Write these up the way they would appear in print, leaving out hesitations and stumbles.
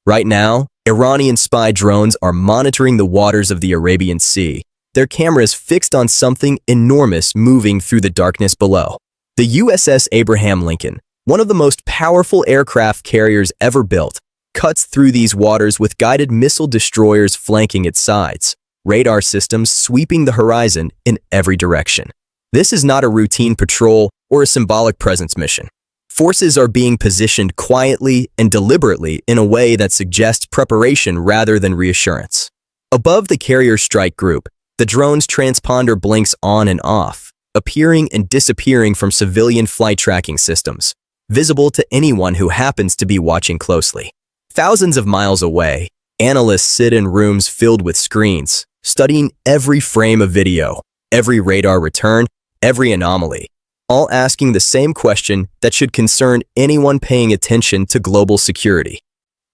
Right now, Iranian spy drones are monitoring the waters of the Arabian Sea, their cameras fixed on something enormous moving through the darkness below. The USS Abraham Lincoln, one of the most powerful aircraft carriers ever built, cuts through these waters with guided missile destroyers flanking its sides, radar systems sweeping the horizon in every direction. This is not a routine patrol or a symbolic presence mission. Forces are being positioned quietly and deliberately in a way that suggests preparation rather than reassurance. Above the carrier strike group, the drone's transponder blinks on and off, appearing and disappearing from civilian flight tracking systems, visible to anyone who happens to be watching closely. Thousands of miles away, analysts sit in rooms filled with screens, studying every frame of video, every radar return, every anomaly, all asking the same question that should concern anyone paying attention to global security.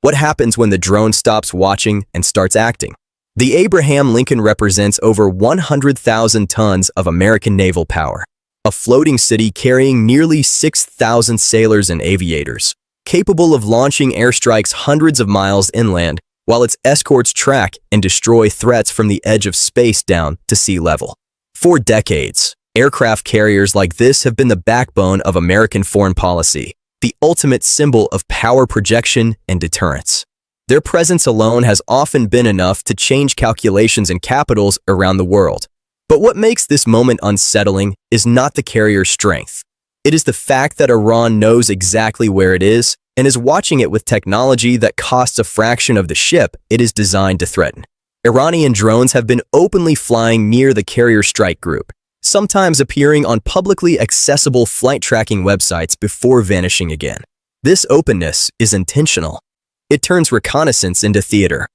What happens when the drone stops watching and starts acting? The Abraham Lincoln represents over 100,000 tons of American naval power, a floating city carrying nearly 6,000 sailors and aviators, capable of launching airstrikes hundreds of miles inland while its escorts track and destroy threats from the edge of space down to sea level. For decades, aircraft carriers like this have been the backbone of American foreign policy, the ultimate symbol of power projection and deterrence. Their presence alone has often been enough to change calculations in capitals around the world. But what makes this moment unsettling is not the carrier's strength. It is the fact that Iran knows exactly where it is and is watching it with technology that costs a fraction of the ship it is designed to threaten. Iranian drones have been openly flying near the carrier strike group, sometimes appearing on publicly accessible flight tracking websites before vanishing again. This openness is intentional. It turns reconnaissance into theater.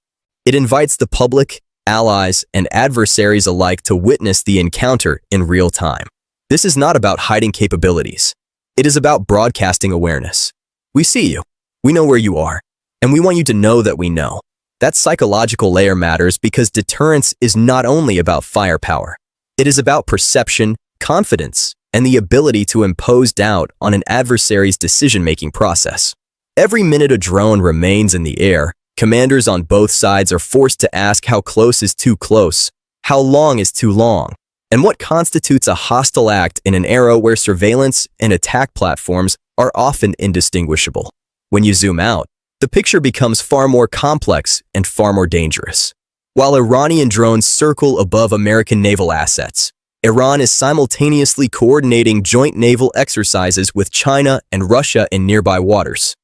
It invites the public, allies, and adversaries alike to witness the encounter in real time. This is not about hiding capabilities. It is about broadcasting awareness. We see you, we know where you are, and we want you to know that we know. That psychological layer matters because deterrence is not only about firepower. It is about perception, confidence, and the ability to impose doubt on an adversary's decision-making process. Every minute a drone remains in the air, commanders on both sides are forced to ask how close is too close, how long is too long, and what constitutes a hostile act in an era where surveillance and attack platforms are often indistinguishable. When you zoom out, the picture becomes far more complex and far more dangerous. While Iranian drones circle above American naval assets, Iran is simultaneously coordinating joint naval exercises with China and Russia in nearby waters.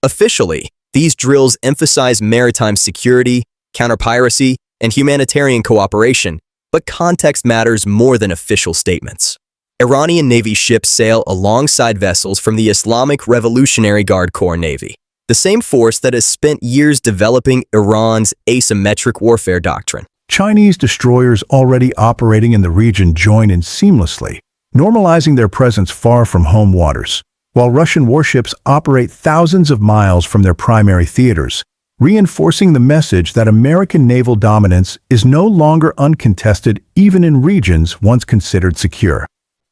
Officially, these drills emphasize maritime security, counter-piracy, and humanitarian cooperation, but context matters more than official statements. Iranian Navy ships sail alongside vessels from the Islamic Revolutionary Guard Corps Navy, the same force that has spent years developing Iran's asymmetric warfare doctrine. Chinese destroyers already operating in the region join in seamlessly, normalizing their presence far from home waters, while Russian warships operate thousands of miles from their primary theaters, reinforcing the message that American naval dominance is no longer uncontested even in regions once considered secure.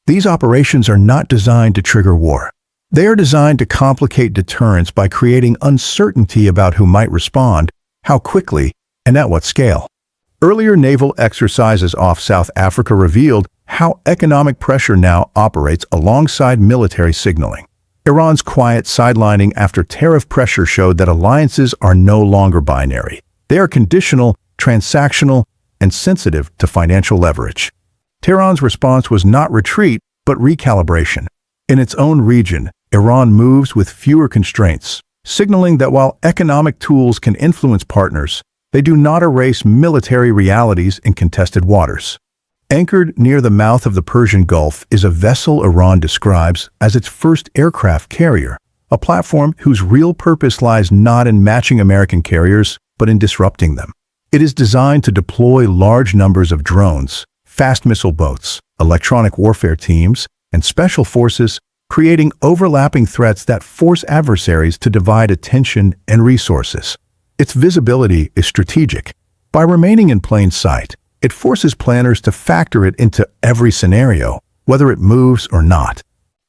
These operations are not designed to trigger war. They are designed to complicate deterrence by creating uncertainty about who might respond, how quickly, and at what scale. Earlier naval exercises off South Africa revealed how economic pressure now operates alongside military signaling. Iran's quiet sidelining after tariff pressure showed that alliances are no longer binary. They are conditional, transactional, and sensitive to financial leverage. Tehran's response was not retreat, but recalibration. In its own region, Iran moves with fewer constraints, signaling that while economic tools can influence partners, they do not erase military realities in contested waters. Anchored near the mouth of the Persian Gulf is a vessel Iran describes as its first aircraft carrier, a platform whose real purpose lies not in matching American carriers, but in disrupting them. It is designed to deploy large numbers of drones, fast missile boats, electronic warfare teams, and special forces, creating overlapping threats that force adversaries to divide attention and resources. Its visibility is strategic. By remaining in plain sight, it forces planners to factor it into every scenario, whether it moves or not.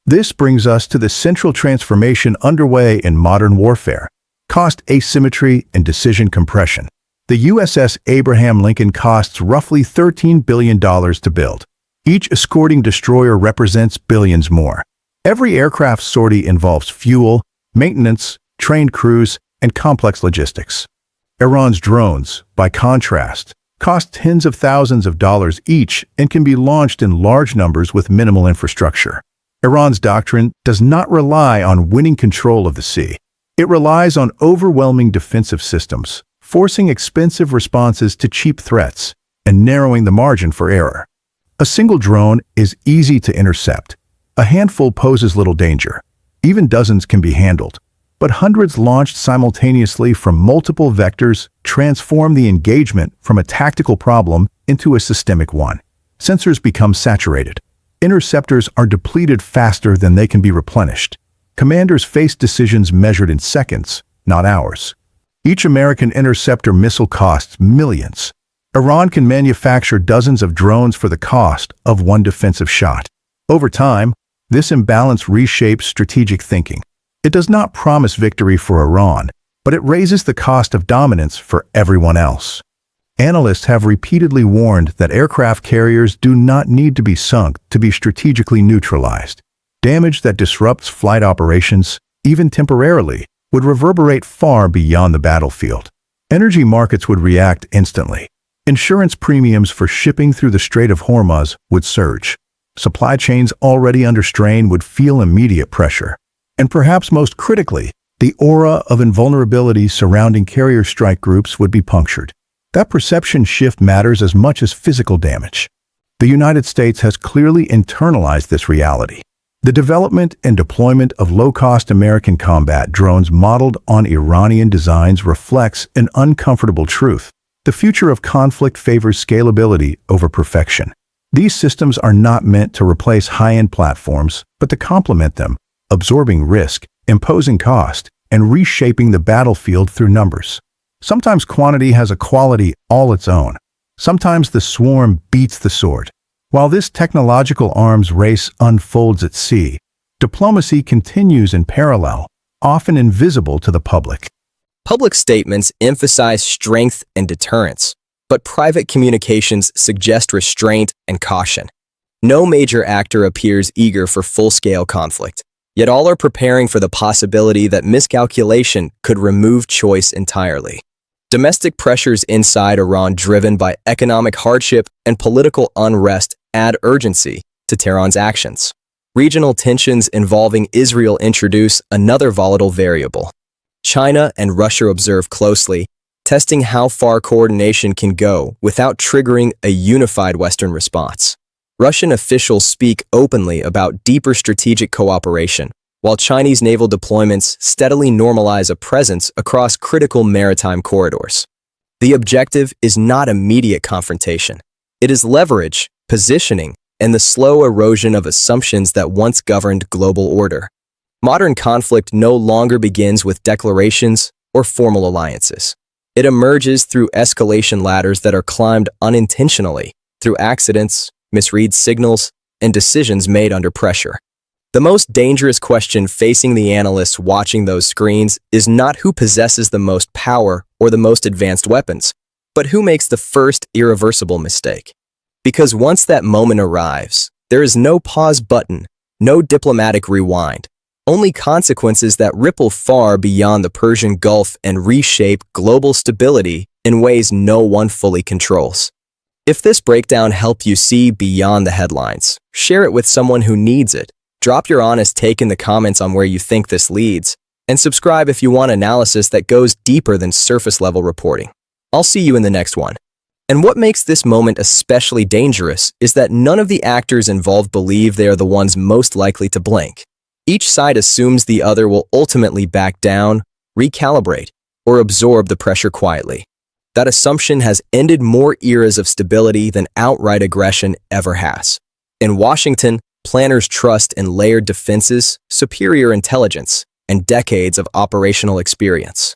This brings us to the central transformation underway in modern warfare, Cost asymmetry and decision compression. The USS Abraham Lincoln costs roughly $13 billion to build. Each escorting destroyer represents billions more. Every aircraft sortie involves fuel, maintenance, trained crews, and complex logistics. Iran's drones, by contrast, cost tens of thousands of dollars each and can be launched in large numbers with minimal infrastructure. Iran's doctrine does not rely on winning control of the sea. It relies on overwhelming defensive systems, forcing expensive responses to cheap threats and narrowing the margin for error. A single drone is easy to intercept. A handful poses little danger. Even dozens can be handled. But hundreds launched simultaneously from multiple vectors transform the engagement from a tactical problem into a systemic one. Sensors become saturated. Interceptors are depleted faster than they can be replenished. Commanders face decisions measured in seconds, not hours. Each American interceptor missile costs millions. Iran can manufacture dozens of drones for the cost of one defensive shot. Over time, this imbalance reshapes strategic thinking. It does not promise victory for Iran, but it raises the cost of dominance for everyone else. Analysts have repeatedly warned that aircraft carriers do not need to be sunk to be strategically neutralized. Damage that disrupts flight operations, even temporarily, would reverberate far beyond the battlefield. Energy markets would react instantly. Insurance premiums for shipping through the Strait of Hormuz would surge. Supply chains already under strain would feel immediate pressure. And perhaps most critically, the aura of invulnerability surrounding carrier strike groups would be punctured. That perception shift matters as much as physical damage. The United States has clearly internalized this reality. The development and deployment of low-cost American combat drones modeled on Iranian designs reflects an uncomfortable truth. The future of conflict favors scalability over perfection. These systems are not meant to replace high-end platforms, but to complement them, absorbing risk, imposing cost, and reshaping the battlefield through numbers. Sometimes quantity has a quality all its own. Sometimes the swarm beats the sword. While this technological arms race unfolds at sea, diplomacy continues in parallel, often invisible to the public. Public statements emphasize strength and deterrence, but private communications suggest restraint and caution. No major actor appears eager for full-scale conflict, yet all are preparing for the possibility that miscalculation could remove choice entirely. Domestic pressures inside Iran driven by economic hardship and political unrest add urgency to Tehran's actions. Regional tensions involving Israel introduce another volatile variable. China and Russia observe closely, testing how far coordination can go without triggering a unified Western response. Russian officials speak openly about deeper strategic cooperation, while Chinese naval deployments steadily normalize a presence across critical maritime corridors. The objective is not immediate confrontation. It is leverage, positioning, and the slow erosion of assumptions that once governed global order. Modern conflict no longer begins with declarations or formal alliances. It emerges through escalation ladders that are climbed unintentionally, through accidents, misread signals, and decisions made under pressure. The most dangerous question facing the analysts watching those screens is not who possesses the most power or the most advanced weapons, but who makes the first irreversible mistake. Because once that moment arrives, there is no pause button, no diplomatic rewind, only consequences that ripple far beyond the Persian Gulf and reshape global stability in ways no one fully controls. If this breakdown helped you see beyond the headlines, share it with someone who needs it. Drop your honest take in the comments on where you think this leads, and subscribe if you want analysis that goes deeper than surface-level reporting. I'll see you in the next one. And what makes this moment especially dangerous is that none of the actors involved believe they are the ones most likely to blink. Each side assumes the other will ultimately back down, recalibrate, or absorb the pressure quietly. That assumption has ended more eras of stability than outright aggression ever has. In Washington, planners trust in layered defenses, superior intelligence, and decades of operational experience.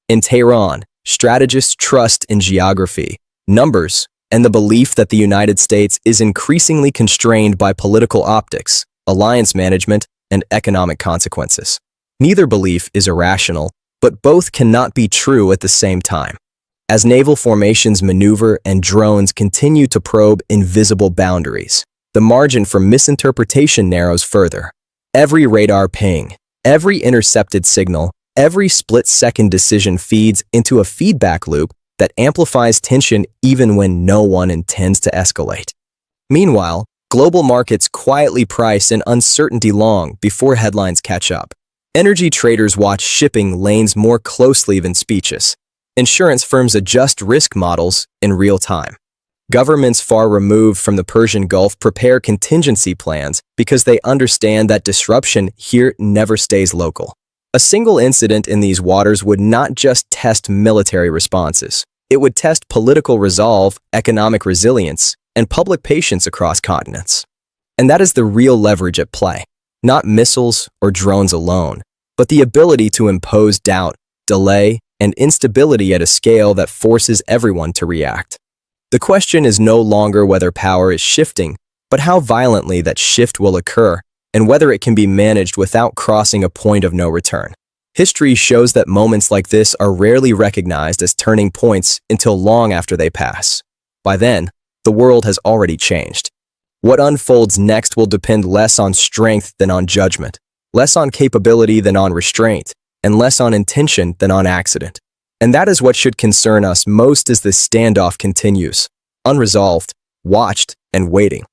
In Tehran, strategists trust in geography, numbers, and the belief that the United States is increasingly constrained by political optics, alliance management, and economic consequences. Neither belief is irrational, But both cannot be true at the same time. As naval formations maneuver and drones continue to probe invisible boundaries, the margin for misinterpretation narrows further. Every radar ping, every intercepted signal, every split-second decision feeds into a feedback loop that amplifies tension even when no one intends to escalate. Meanwhile, global markets quietly price in uncertainty long before headlines catch up. Energy traders watch shipping lanes more closely than speeches. Insurance firms adjust risk models in real time. Governments far removed from the Persian Gulf prepare contingency plans because they understand that disruption here never stays local. A single incident in these waters would not just test military responses. It would test political resolve, economic resilience, and public patience across continents. And that is the real leverage at play. Not missiles or drones alone, but the ability to impose doubt, delay, and instability at a scale that forces everyone to react. The question is no longer whether power is shifting, but how violently that shift will occur and whether it can be managed without crossing a point of no return. History shows that moments like this are rarely recognized as turning points until long after they pass. By then, the world has already changed. What unfolds next will depend less on strength than on judgment, less on capability than on restraint, and less on intention than on accident. And that is what should concern us most as this standoff continues, unresolved, watched, and waiting.